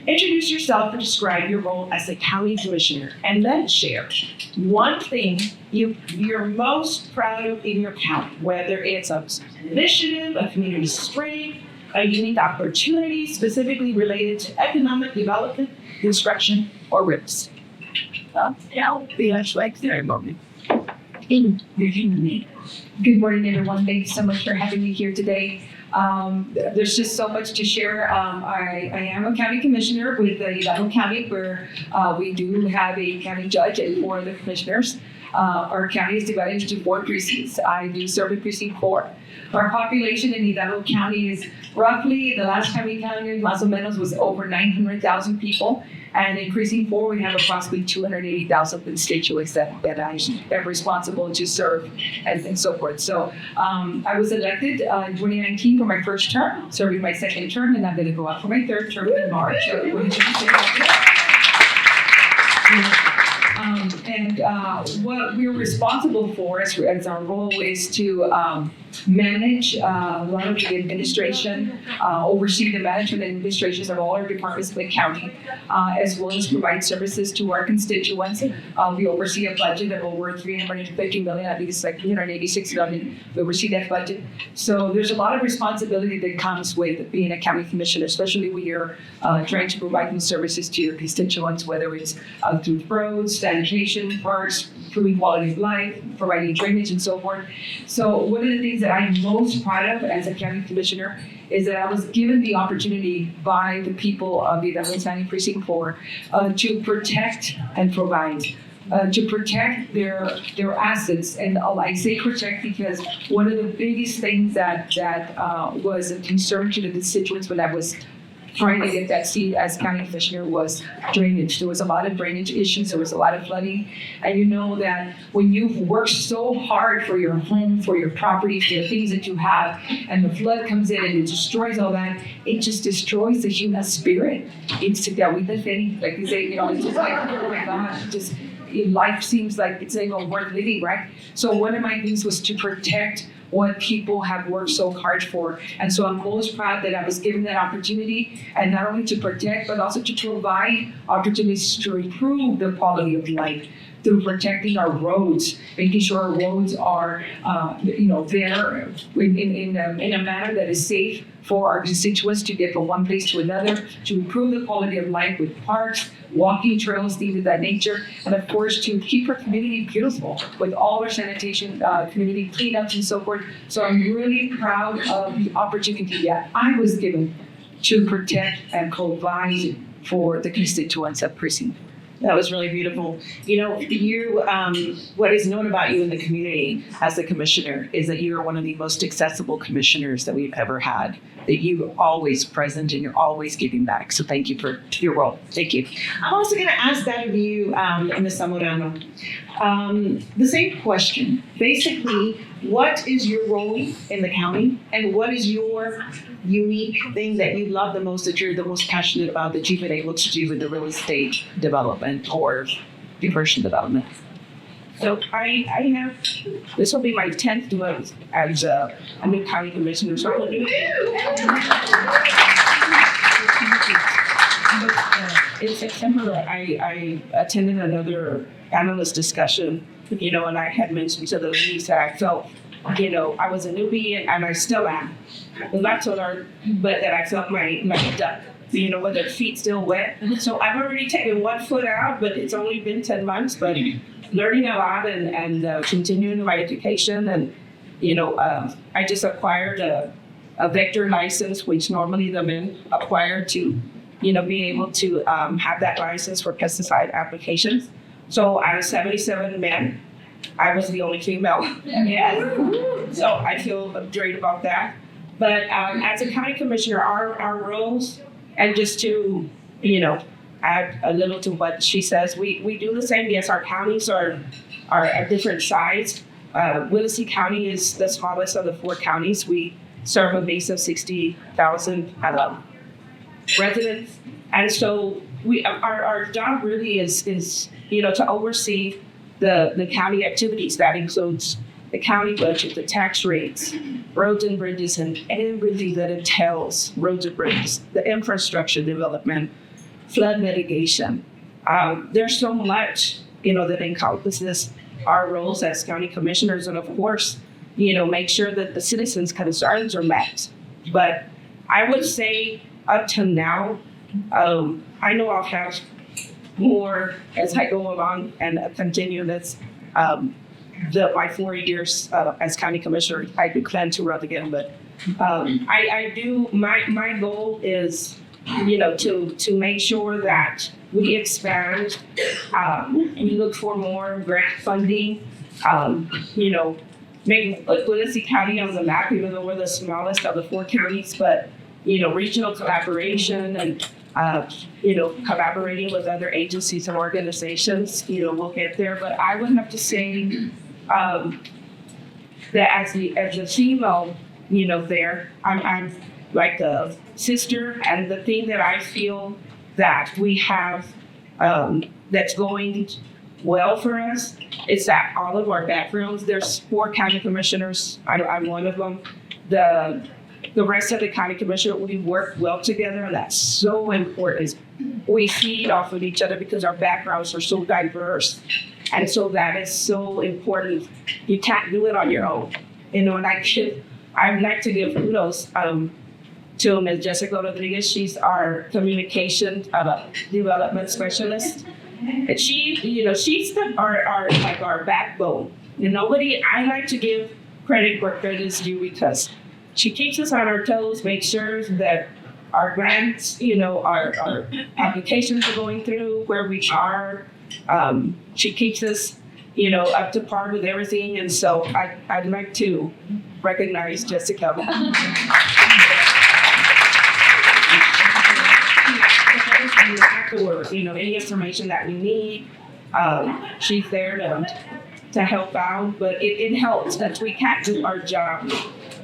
Introduce yourself and describe your role as a county commissioner, and then share one thing you're most proud of in your county, whether it's an initiative, a community strength, a unique opportunity specifically related to economic development, construction, or real estate. Good morning, everyone. Thank you so much for having me here today. There's just so much to share. I am a county commissioner with the Hidalgo County, where we do have a county judge and 4 of the commissioners. Our county is divided into 4 precincts. I do serve in precinct 4. Our population in Hidalgo County is roughly, the last time we counted, más o menos, was over 900,000 people. And in precinct 4, we have approximately 280,000 constituents that I am responsible to serve and so forth. So I was elected in 2019 for my first term, serving my second term, and I'm going to go out for my 3rd term in March. What we're responsible for as our role is to manage a lot of the administration, oversee the management and administrations of all our departments in the county, as well as provide services to our constituents. We oversee a budget of over $350 million. I think it's like $386 million. We oversee that budget. So there's a lot of responsibility that comes with being a county commissioner, especially when you're trying to provide these services to your constituents, whether it's through roads, sanitation, parks, improving quality of life, providing drainage, and so forth. So one of the things that I'm most proud of as a county commissioner is that I was given the opportunity by the people of the Hidalgo County Precinct 4 to protect and provide. To protect their assets, and I say protect because one of the biggest things that was a concern to the constituents when I was trying to get that seat as county commissioner was drainage. There was a lot of drainage issues. There was a lot of flooding. And you know that when you've worked so hard for your home, for your property, for the things that you have, and the flood comes in and it destroys all that, it just destroys the human spirit. It's like you say, it's just like, oh my God, life seems like it's not even worth living, right? So one of my things was to protect what people have worked so hard for. And so I'm most proud that I was given that opportunity, and not only to protect, but also to provide opportunities to improve the quality of life through protecting our roads, making sure our roads are, there in a manner that is safe for our constituents to get from one place to another, to improve the quality of life with parks, walking trails, things of that nature, and of course to keep our community beautiful with all our sanitation, community cleanups and so forth. So I'm really proud of the opportunity that I was given to protect and provide for the constituents of Precinct. That was really beautiful. What is known about you in the community as a commissioner is that you are one of the most accessible commissioners that we've ever had. That you're always present and you're always giving back. So thank you for your role. Thank you. I'm also going to ask that of you in the Zamorano. The same question. Basically, what is your role in the county, and what is your unique thing that you love the most, that you're the most passionate about, that you've been able to do with the real estate development or diversion development? So I have, this will be my 10th month as a new county commissioner. So in September, I attended another panelist discussion, and I had mentioned to the ladies that I felt, I was a newbie and I still am. Not to learn, but that I felt my duck, with their feet still wet. So I've already taken 1 foot out, but it's only been 10 months, but learning a lot and continuing my education. And, I just acquired a vector license, which normally the men acquire to, be able to have that license for pesticide applications. So out of 77 men, I was the only female. So I feel great about that. But as a county commissioner, our roles, and just to, add a little to what she says, we do the same. Yes, our counties are at different size. Willacy County is the smallest of the 4 counties. We serve a base of 60,000 residents. And so our job really is to oversee the county activities. That includes the county budget, the tax rates, roads and bridges, and everything that entails roads and bridges, the infrastructure development, flood mitigation. There's so much, that encompasses our roles as county commissioners, and of course, make sure that the citizens' concerns are met. But I would say up to now, I know I'll have more as I go along and continue this. My 4 years as county commissioner, I do plan to run again, but I do. My goal is, to make sure that we expand. We look for more grant funding. Make Willacy County on the map, even though we're the smallest of the 4 counties, but regional collaboration and collaborating with other agencies and organizations, we'll get there. But I would have to say that as a female, there, I'm like a sister, and the thing that I feel that we have that's going well for us is that all of our backgrounds, there's 4 county commissioners, I'm one of them. The rest of the county commissioner, we work well together, and that's so important. We feed off of each other because our backgrounds are so diverse. And so that is so important. You can't do it on your own. And I'd like to give kudos to Ms. Jessica Rodriguez. She's our communication development specialist. And she's our backbone. I like to give credit where credit is due because she keeps us on our toes, makes sure that our grants, our applications are going through where we are. She keeps us, up to par with everything. And so I'd like to recognize Jessica. Afterwards, any information that we need, she's there to help out. But it helps that we can't do our job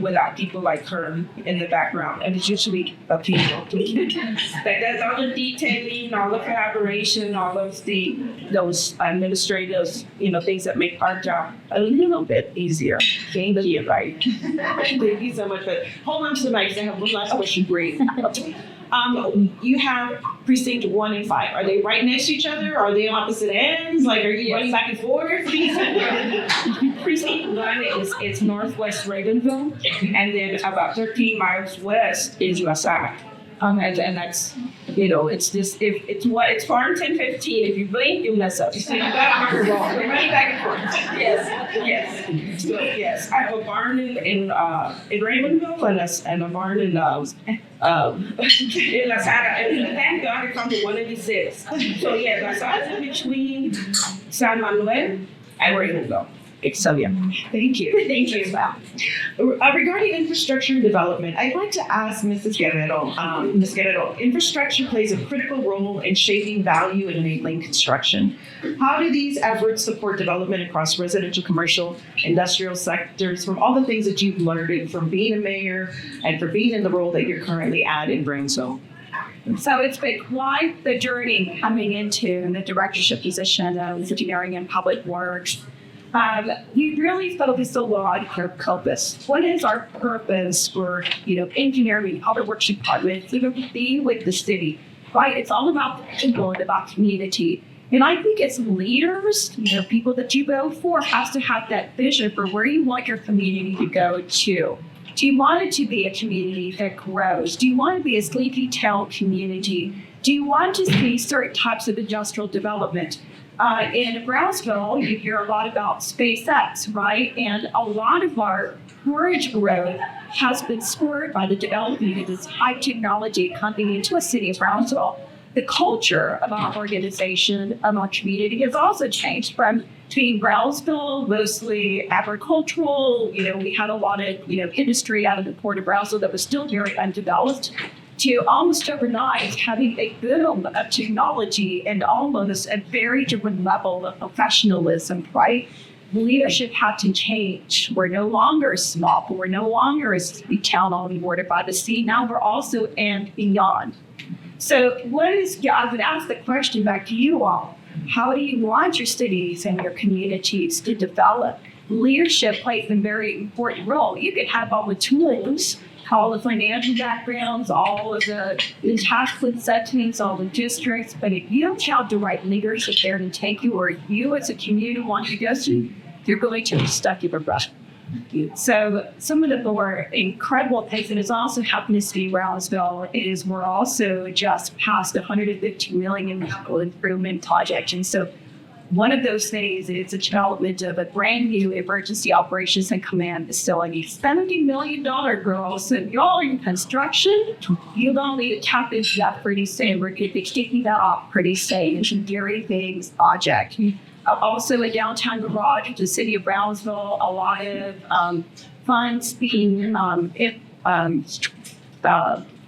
without people like her in the background, and it's usually a people. That does all the detailing, all the collaboration, all of those administrative, things that make our job a little bit easier. Thank you, right? Thank you so much. But hold on to the mic because I have one last question. Great. You have precinct 1 and 5. Are they right next to each other? Are they on opposite ends? Like, are you running back and forth? Precinct 1 is northwest Ravenville, and then about 13 miles west is La Saga. And that's, it's just, it's Farmington 15. If you blink, you mess up. So you got to wrong. We're running back and forth. Yes. So, yes. I have a barn in Ravenville and a barn in La Saga. And thank God it comes to 186. So, yeah, La Saga is between San Manuel and Ravenville. Excellent. Thank you. Thank you. Regarding infrastructure and development, I'd like to ask Mrs. Guerrero. Ms. Guerrero, infrastructure plays a critical role in shaping value and enabling construction. How do these efforts support development across residential, commercial, industrial sectors from all the things that you've learned from being a mayor and for being in the role that you're currently at in Brownsville? So it's been quite the journey coming into the directorship position of engineering and public works. You really focus a lot on our purpose. What is our purpose for, engineering, public works department, be with the city, right? It's all about the people and about community. And I think as leaders, people that you vote for has to have that vision for where you want your community to go to. Do you want it to be a community that grows? Do you want to be a sleepy town community? Do you want to see certain types of industrial development? In Brownsville, you hear a lot about SpaceX, right? And a lot of our current growth has been spurred by the development of this high technology coming into a city of Brownsville. The culture of our organization, of our community has also changed from being Brownsville, mostly agricultural. We had a lot of, industry out of the port of Brownsville that was still very undeveloped, to almost overnight having a boom of technology and almost a very different level of professionalism, right? Leadership had to change. We're no longer small. We're no longer a town on the border by the sea. Now we're also and beyond. So I would ask the question back to you all. How do you want your cities and your communities to develop? Leadership plays a very important role. You can have all the tools all the financial backgrounds, all of the tax settings, all the districts. But if you don't have the right leadership there to take you where you as a community want to go to, you're going to be stuck in a rut. So some of the more incredible things that has also happened in City of Brownsville is we're also just past $150 million improvement project. And so one of those things is the development of a brand new emergency operations and command facility. $70 million, girls. So y'all in construction, you don't need to tap into that pretty soon. We're going to be kicking that off pretty soon. It's a very big project. Also in downtown garage, the City of Brownsville, a lot of funds being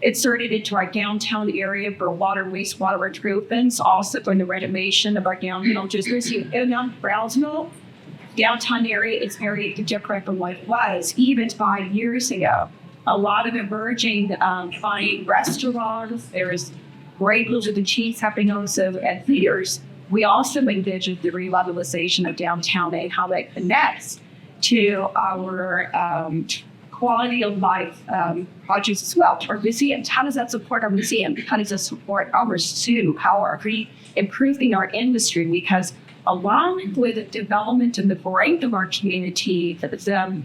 inserted into our downtown area for water, wastewater improvements, also for the renovation of our downtown district. In Brownsville, downtown area is very different from what it was even 5 years ago. A lot of emerging fine restaurants. There's great little the cheese happening also at theaters. We also envisioned the revitalization of downtown and how that connects to our quality of life projects as well. Our museums, how does that support our museum? How does that support our zoo? How are we improving our industry? Because along with the development and the growth of our community, the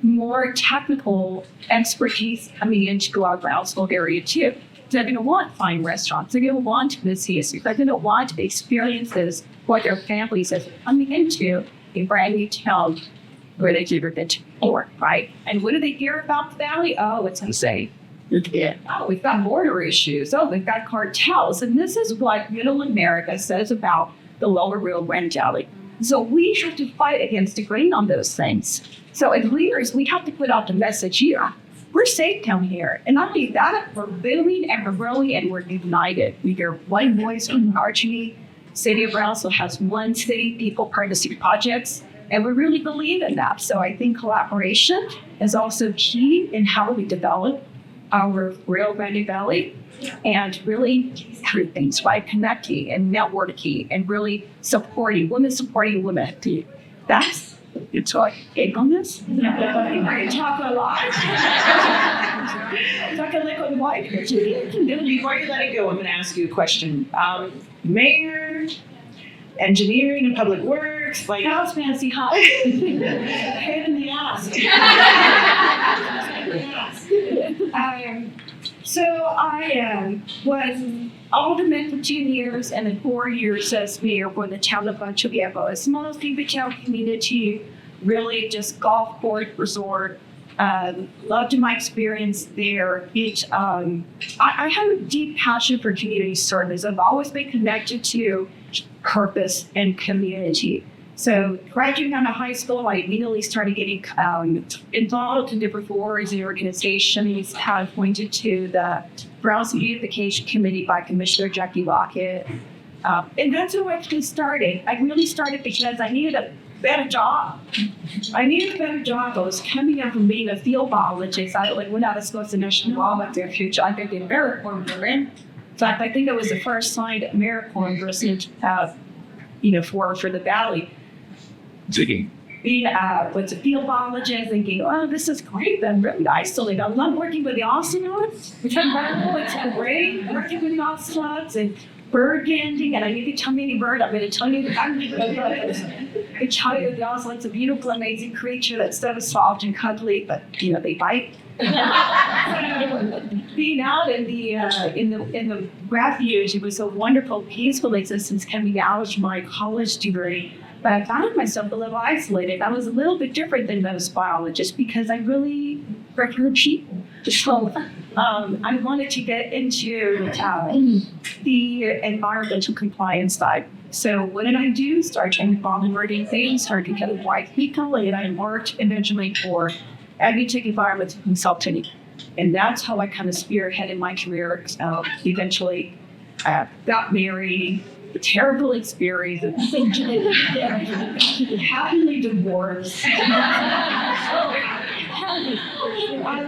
more technical expertise coming into our Brownsville area too. They're going to want fine restaurants. They're going to want museums. They're going to want experiences what their families are coming into a brand new town where they've never been to before, right? And what do they hear about the valley? Oh, it's insane. Yeah. Oh, we've got border issues. Oh, we've got cartels. And this is what Middle America says about the Lower Rio Grande Valley. So we have to fight against the grain on those things. So as leaders, we have to put out the message here. We're safe down here. And not only that, we're booming and we're growing and we're united. We hear one voice from RGV. City of Brownsville has one city people partnership projects, and we really believe in that. So I think collaboration is also key in how we develop our Rio Grande Valley and really through things by connecting and networking and really supporting women. That's it's like egg on this. I talk a lot. Talk a liquid white. Before you let it go, I'm going to ask you a question. Mayor, engineering and public works, like House fancy hot. Head in the ass. So I was alderman for 2 years and then 4 years as mayor for the town of Rancho Viejo. A small town community, really just golf course resort. Loved my experience there. I have a deep passion for community service. I've always been connected to purpose and community. So graduating out of high school, I immediately started getting involved in different boards and organizations. I appointed to the Brownsville Beautification Committee by Commissioner Jackie Lockett. And that's how I actually started. I really started because I needed a better job. I was coming up from being a field biologist. I went out of school as a national wildlife refuge. I think in AmeriCorps were in. In fact, I think it was the first signed AmeriCorps received, for the valley. Being was a field biologist, thinking, oh, this is great. I'm really isolated. I love working with the ocelots, which I'm wonderful. It's great working with the ocelots and bird banding. And I need to tell me any bird. I'm going to tell you the ocelot's a beautiful, amazing creature that's so soft and cuddly, but they bite. Being out in the refuge, it was a wonderful, peaceful existence coming out of my college degree. But I found myself a little isolated. I was a little bit different than most biologists because I really preferred people. So I wanted to get into the environmental compliance side. So what did I do? Started trying to follow learning things, started to get white people, and I worked eventually for Agritech Environmental Consulting. And that's how I kind of spearheaded my career. Eventually got married. A terrible experience, happily divorced. But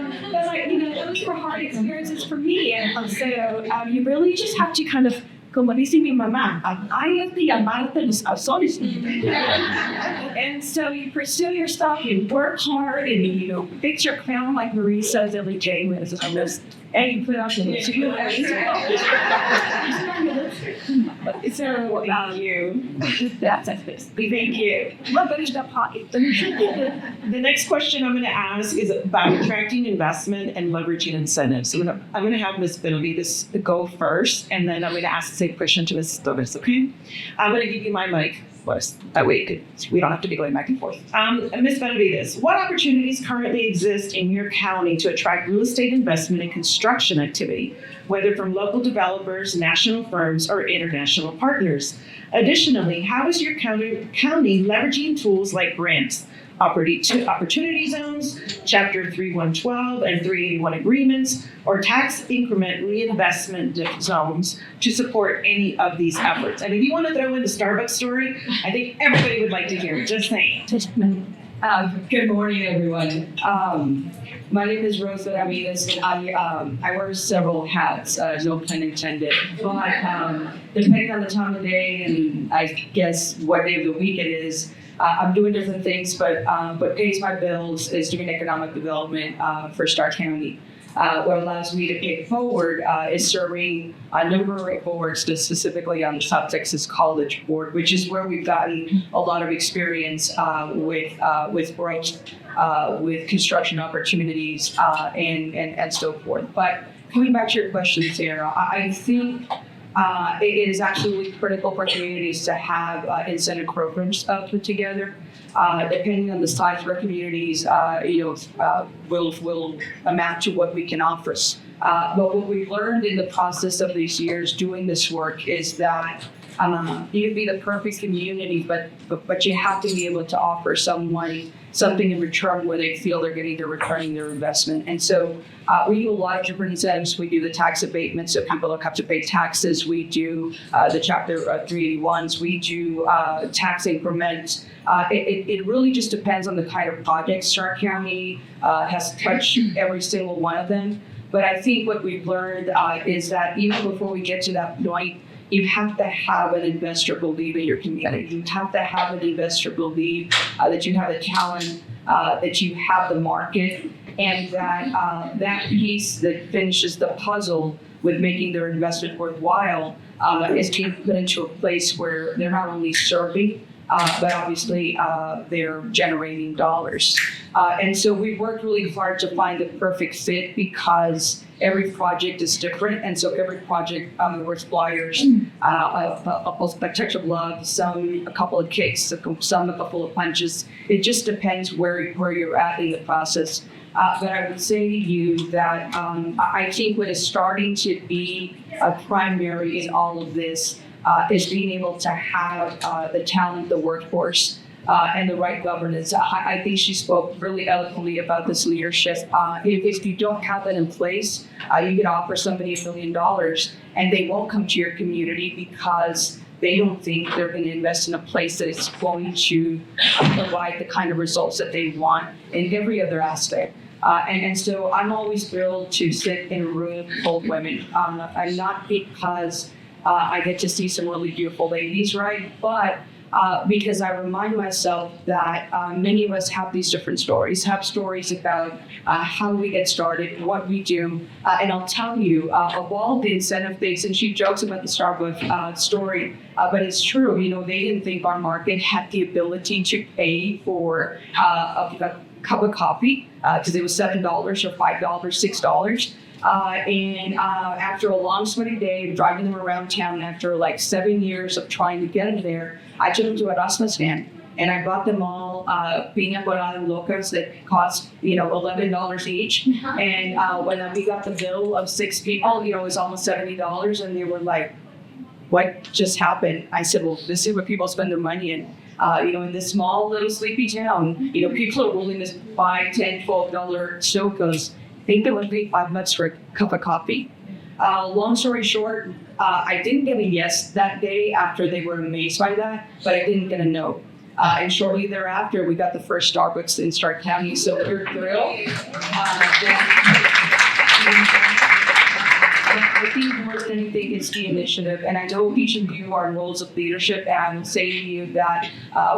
those were hard experiences for me. And so you really just have to kind of como dice mi mamá, hay que llamarte los calzones. And so you pursue your stuff, you work hard, and you fix your crown like Marie says every day when it's on this, and you put out your lipstick. So, Thank you. that's it. Thank you. Well, but it's not hot. The next question I'm going to ask is about attracting investment and leveraging incentives. So I'm going to have Ms. Benavidez go first, and then I'm going to ask the same question to Ms. Torres, okay? I'm going to give you my mic first. That way we don't have to be going back and forth. Ms. Benavidez, what opportunities currently exist in your county to attract real estate investment and construction activity, whether from local developers, national firms, or international partners? Additionally, how is your county leveraging tools like grants, opportunity zones, Chapter 3112 and 381 agreements, or tax increment reinvestment zones to support any of these efforts? And if you want to throw in the Starbucks story, I think everybody would like to hear it. Just saying. Good morning, everyone. My name is Rose Benavidez, and I wear several hats, no pun intended. But depending on the time of day and I guess what day of the week it is, I'm doing different things, but pays my bills is doing economic development for Starr County. What allows me to pay forward is serving a number of boards, specifically on the South Texas College Board, which is where we've gotten a lot of experience with growth, with construction opportunities, and so forth. But coming back to your question, Sarah, I think it is absolutely critical for communities to have incentive programs put together. Depending on the size of our communities, will amount to what we can offer. But what we've learned in the process of these years doing this work is that you can be the perfect community, but you have to be able to offer someone something in return where they feel they're returning their investment. And so we do a lot of different incentives. We do the tax abatement, so people don't have to pay taxes. We do the Chapter 381s. We do tax increments. It really just depends on the kind of projects. Starr County has touched every single one of them. But I think what we've learned is that even before we get to that point, you have to have an investor believe in your community. You have to have an investor believe that you have the talent, that you have the market, and that that piece that finishes the puzzle with making their investment worthwhile is being put into a place where they're not only serving, but obviously they're generating dollars. And so we worked really hard to find the perfect fit because every project is different. And so every project works flyers, a touch of love, some a couple of kicks, some a couple of punches. It just depends where you're at in the process. But I would say to you that I think what is starting to be a primary in all of this is being able to have the talent, the workforce, and the right governance. I think she spoke really eloquently about this leadership. If you don't have that in place, you can offer somebody $1 million and they won't come to your community because they don't think they're going to invest in a place that is going to provide the kind of results that they want in every other aspect. And so I'm always thrilled to sit in a room full of women, and not because I get to see some really beautiful ladies, right? But because I remind myself that many of us have these different stories, have stories about how we get started, what we do. And I'll tell you, of all the incentive things, and she jokes about the Starbucks story, but it's true, they didn't think our market had the ability to pay for a cup of coffee because it was $7 or $5, $6. And after a long sweaty day of driving them around town, after like 7 years of trying to get them there, I took them to a Erasmus stand and I bought them all piña colada locas that cost $11 each. And when we got the bill of 6 people, it was almost $70, and they were like, "What just happened?" I said, "Well, this is where people spend their money in." In this small little sleepy town, people are willing to buy $10, $12 stokos. Think they would pay $5 for a cup of coffee. Long story short, I didn't get a yes that day after they were amazed by that, but I didn't get a no. And shortly thereafter, we got the first Starbucks in Starr County, so we're thrilled. I think more than anything, it's the initiative. And I know each of you are in roles of leadership, and I'll say to you that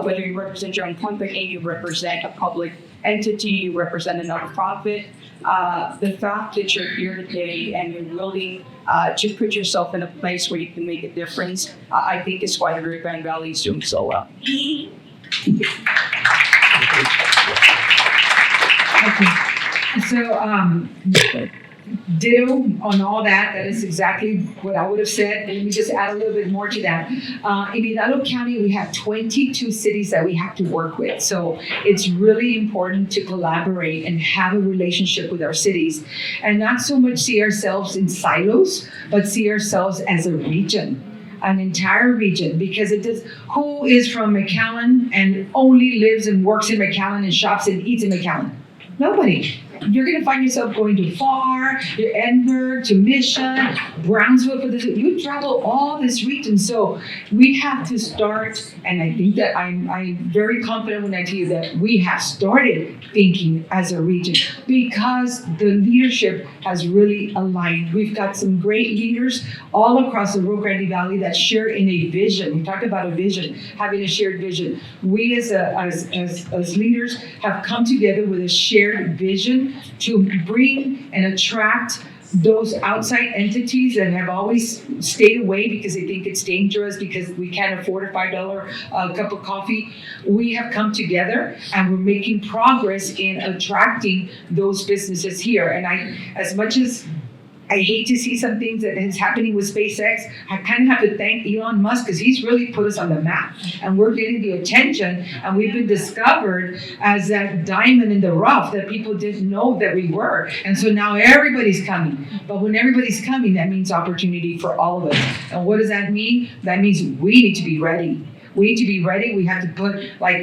whether you represent your own company, you represent a public entity, you represent a nonprofit, the fact that you're here today and you're willing to put yourself in a place where you can make a difference, I think is why the Rio Grande Valley is doing so well. So, ditto on all that. That is exactly what I would have said. Let me just add a little bit more to that. In Hidalgo County, we have 22 cities that we have to work with. So it's really important to collaborate and have a relationship with our cities, and not so much see ourselves in silos, but see ourselves as a region. An entire region, because it does. Who is from McAllen and only lives and works in McAllen and shops and eats in McAllen? Nobody. You're going to find yourself going to FAR, Edinburgh, to Mission, Brownsville. For this, you travel all this region, so we have to start. And I think that I'm very confident when I tell you that we have started thinking as a region because the leadership has really aligned. We've got some great leaders all across the Rio Grande Valley that share in a vision. We talked about a vision, having a shared vision. We as leaders have come together with a shared vision to bring and attract those outside entities that have always stayed away because they think it's dangerous, because we can't afford a $5 cup of coffee. We have come together and we're making progress in attracting those businesses here. And as much as I hate to see some things that is happening with SpaceX, I kind of have to thank Elon Musk because he's really put us on the map and we're getting the attention, and we've been discovered as that diamond in the rough that people didn't know that we were. And so now everybody's coming. But when everybody's coming, that means opportunity for all of us. And what does that mean? That means we need to be ready. We need to be ready. We have to put,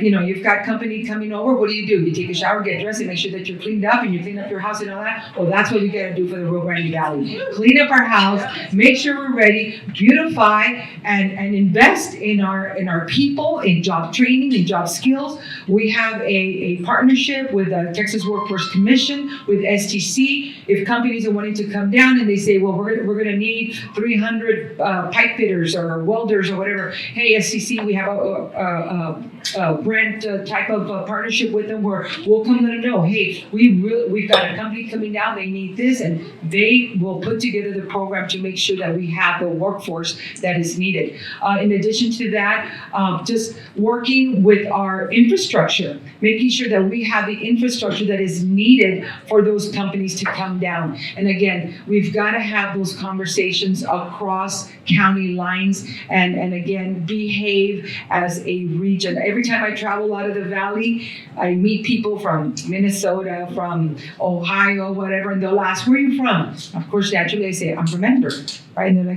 you've got company coming over. What do? You take a shower, get dressed, and make sure that you're cleaned up and you clean up your house and all that. Well, that's what we got to do for the Rio Grande Valley. Clean up our house, make sure we're ready, beautify, and invest in our people, in job training, in job skills. We have a partnership with the Texas Workforce Commission, with STC. If companies are wanting to come down and they say, well, we're going to need 300 pipe fitters or welders or whatever. Hey, STC, we have a brand type of partnership with them where we'll come let them know, hey, we've got a company coming down, they need this, and they will put together the program to make sure that we have the workforce that is needed. In addition to that, just working with our infrastructure, making sure that we have the infrastructure that is needed for those companies to come down. And again, we've got to have those conversations across county lines and again, behave as a region. Every time I travel out of the valley, I meet people from Minnesota, from Ohio, whatever, and they'll ask, where are you from? Of course, naturally I say, I'm from Edinburgh, right? And they're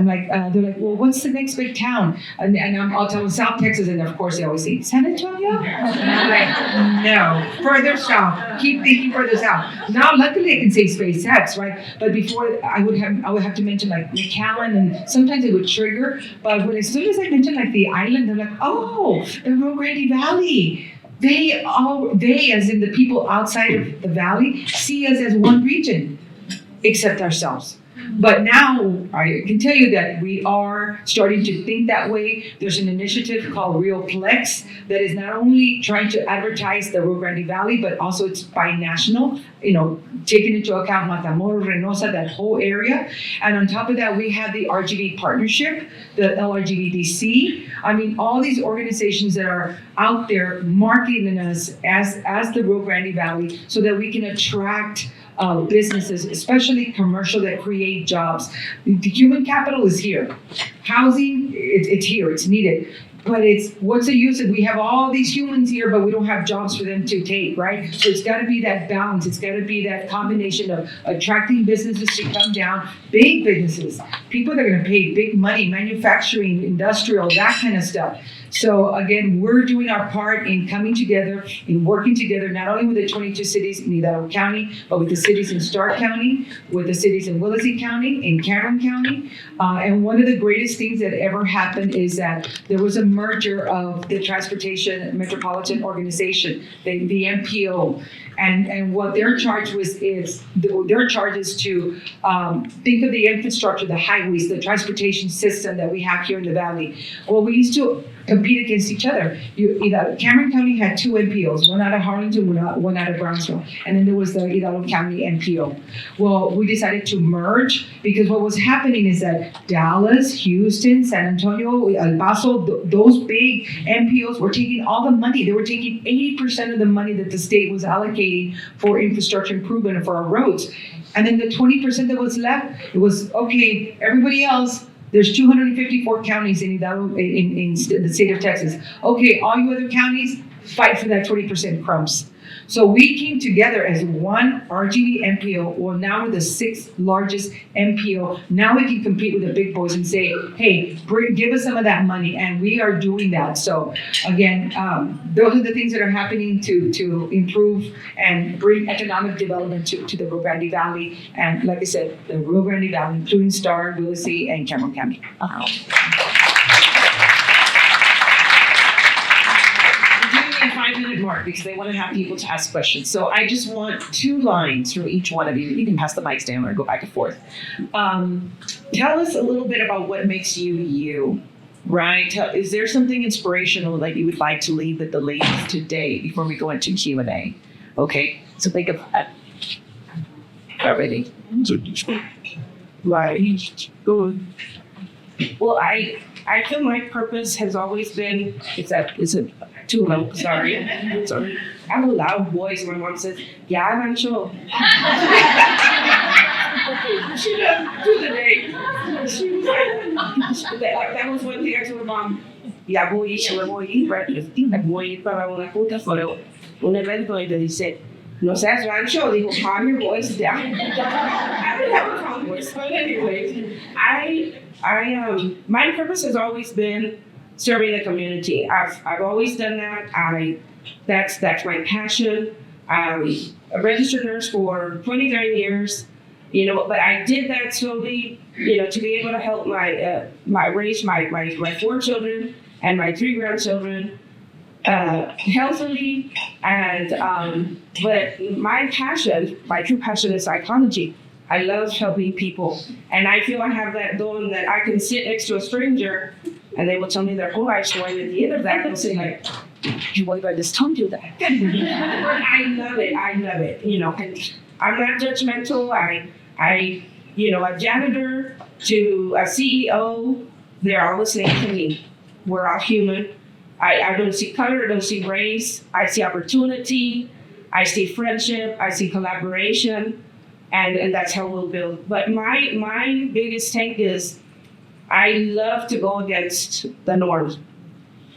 like, they're like, well, what's the next big town? And I'll tell them South Texas, and of course they always say, San Antonio? And I'm like, no, further south. Keep thinking further south. Now, luckily I can say SpaceX, right? But before I would have to mention like McAllen, and sometimes it would trigger. But as soon as I mention like the island, they're like, oh, the Rio Grande Valley. They, as in the people outside of the valley, see us as one region, except ourselves. But now I can tell you that we are starting to think that way. There's an initiative called RioPlex that is not only trying to advertise the Rio Grande Valley, but also it's binational, taking into account Matamoros, Reynosa, that whole area. And on top of that, we have the RGV partnership, the LRGVDC. I mean, all these organizations that are out there marketing us as the Rio Grande Valley so that we can attract businesses, especially commercial, that create jobs. The human capital is here. Housing, it's here, it's needed. But what's the use if we have all these humans here, but we don't have jobs for them to take, right? So it's got to be that balance. It's got to be that combination of attracting businesses to come down, big businesses, people that are going to pay big money, manufacturing, industrial, that kind of stuff. So again, we're doing our part in coming together, in working together, not only with the 22 cities in Hidalgo County, but with the cities in Starr County, with the cities in Willacy County, in Cambria County. And one of the greatest things that ever happened is that there was a merger of the Transportation Metropolitan Organization, the MPO, and what their charge is to think of the infrastructure, the highways, the transportation system that we have here in the valley. Well, we used to compete against each other. Cameron County had two MPOs, one out of Harlingen, one out of Brownsville, and then there was the Hidalgo County MPO. Well, we decided to merge because what was happening is that Dallas, Houston, San Antonio, El Paso, those big MPOs were taking all the money. They were taking 80% of the money that the state was allocating for infrastructure improvement and for our roads. And then the 20% that was left, it was, okay, everybody else, there's 254 counties in Hidalgo, in the state of Texas. Okay, all you other counties, fight for that 20% crumbs. So we came together as one RGV MPO. Well, now we're the 6th largest MPO. Now we can compete with the big boys and say, hey, give us some of that money. And we are doing that. So again, those are the things that are happening to improve and bring economic development to the Rio Grande Valley. And like I said, the Rio Grande Valley, including Starr, Willacy, and Cambria County. A 5-minute mark because they want to have people to ask questions. So I just want 2 lines from each one of you. You can pass the mics down or go back and forth. Tell us a little bit about what makes you you, right? Is there something inspirational that you would like to leave with the ladies today before we go into Q&A? Okay, so think of that. Already. Right. Good. Well, I feel my purpose has always been, it's too low, sorry. I have a loud voice. My mom says, yeah, I'm sure. She doesn't do the day. She was that was one thing I told my mom. Ya voy a ir para una junta sobre un evento y le dice, no seas rancho, digo, calm your voice down. I don't have a calm voice, but anyways, my purpose has always been serving the community. I've always done that. That's my passion. I'm a registered nurse for 29 years, but I did that slowly, to be able to help raise my 4 children and my 3 grandchildren healthily. And but my true passion is psychology. I love helping people, and I feel I have that going that I can sit next to a stranger and they will tell me their whole life story. At the end of that, they'll say like, "What if I just told you that?" I love it. And I'm not judgmental. A janitor to a CEO, they're all the same to me. We're all human. I don't see color. I don't see race. I see opportunity. I see friendship. I see collaboration. And that's how we'll build. But my biggest take is I love to go against the norm.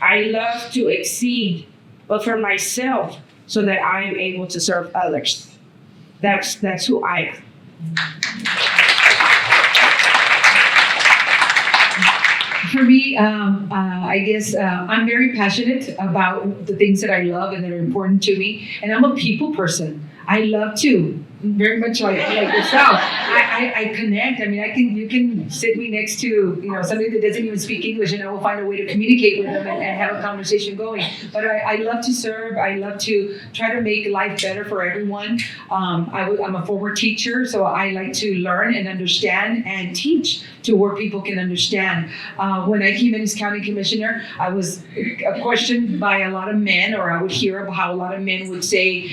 I love to exceed, but for myself, so that I am able to serve others. That's who I am. For me, I guess I'm very passionate about the things that I love and that are important to me. And I'm a people person. I love to. Very much like yourself. I connect. I mean, you can sit me next to, somebody that doesn't even speak English, and I will find a way to communicate with them and have a conversation going. But I love to serve. I love to try to make life better for everyone. I'm a former teacher, so I like to learn and understand and teach to where people can understand. When I came in as county commissioner, I was questioned by a lot of men, or I would hear about how a lot of men would say,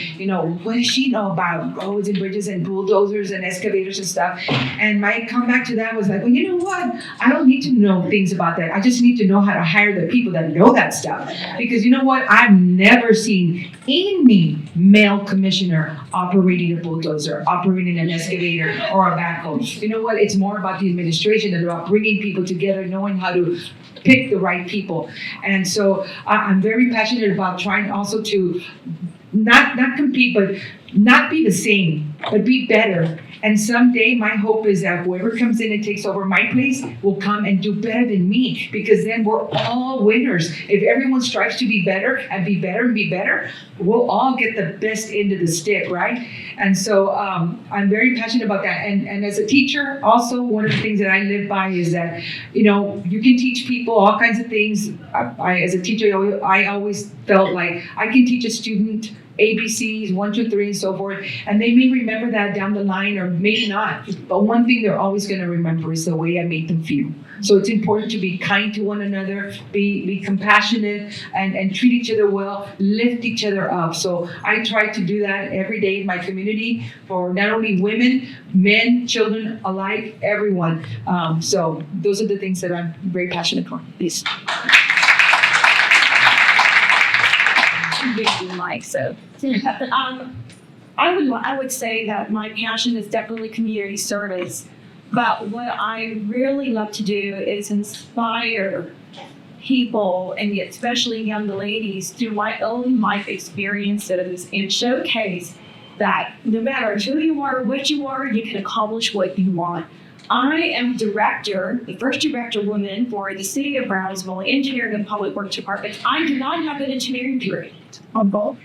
what does she know about roads and bridges and bulldozers and excavators and stuff? And my comeback to that was like, well, you know what? I don't need to know things about that. I just need to know how to hire the people that know that stuff. Because you know what? I've never seen any male commissioner operating a bulldozer, operating an excavator or a backhoe. You know what? It's more about the administration and about bringing people together, knowing how to pick the right people. And so I'm very passionate about trying also to not compete, but not be the same, but be better. And someday my hope is that whoever comes in and takes over my place will come and do better than me, because then we're all winners. If everyone strives to be better and be better and be better, we'll all get the best end of the stick, right? And so I'm very passionate about that. And as a teacher, also one of the things that I live by is that, you know, you can teach people all kinds of things. As a teacher, I always felt like I can teach a student ABCs, 1, 2, 3, and so forth. And they may remember that down the line, or maybe not. But one thing they're always going to remember is the way I made them feel. So it's important to be kind to one another, be compassionate, and treat each other well, lift each other up. So I try to do that every day in my community for not only women, men, children alike, everyone. So those are the things that I'm very passionate for. Please. Mike, so I would say that my passion is definitely community service, but what I really love to do is inspire people, and especially young ladies, through my own life experiences, and showcase that no matter who you are, what you are, you can accomplish what you want. I am director, the first director woman for the City of Brownsville Engineering and Public Works Department. I do not have an engineering degree. On both.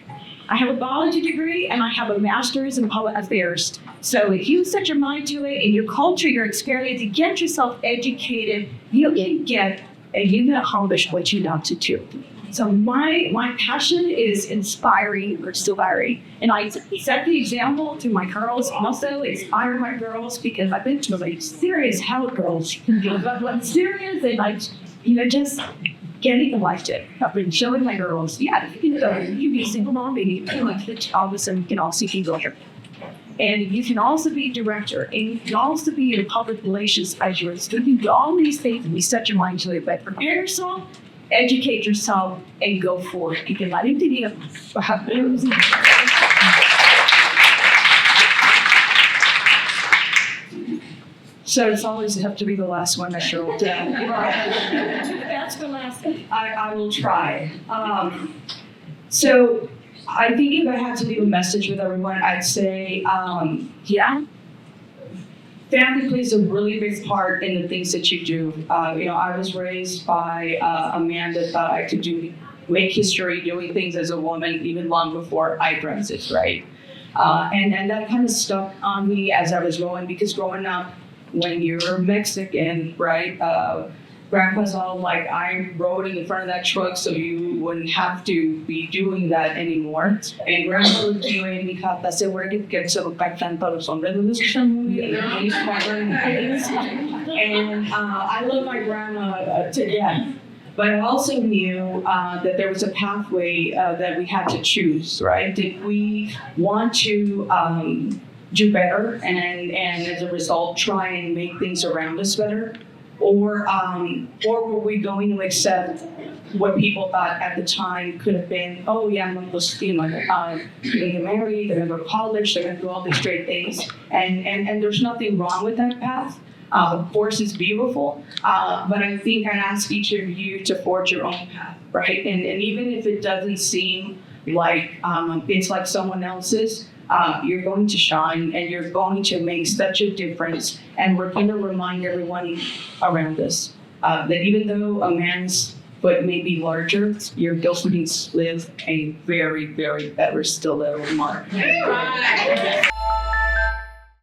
I have a biology degree and I have a master's in public affairs. So if you set your mind to it, in your culture, your experience, you get yourself educated, you can get and you can accomplish what you want to do. So my passion is inspiring. And I set the example to my girls, and also inspire my girls, because I've been to like serious hell girls. I'm serious and just getting the life tip. I've been showing my girls, you can be a single mom, maybe you can all of a sudden you can also keep going here. And you can also be a director, and you can also be in public relations as yours. So you can do all these things and you set your mind to it, but prepare yourself, educate yourself, and go for it. You can let it you. So it's always have to be the last one, I sure will. That's the last one. I will try. So I think if I had to leave a message with everyone, I'd say, family plays a really big part in the things that you do. I was raised by a man that thought I could make history doing things as a woman even long before I transited, right? And that kind of stuck on me as I was growing, because growing up, when you're Mexican, right? Grandpa's all like, I rode in the front of that truck so you wouldn't have to be doing that anymore. And Grandpa was doing because that's where it gets so back then, but some revolution. And I love my grandma to death. But I also knew that there was a pathway that we had to choose, right? Did we want to do better and as a result try and make things around us better? Or were we going to accept what people thought at the time could have been, oh yeah, I'm going to get married, they're going to go to college, they're going to do all these great things. And there's nothing wrong with that path. Of course, it's beautiful, but I think I'd ask each of you to forge your own path, right? And even if it doesn't seem like it's like someone else's, you're going to shine and you're going to make such a difference. And we're going to remind everyone around us that even though a man's foot may be larger, your girlfriends live a very, very better still little mark.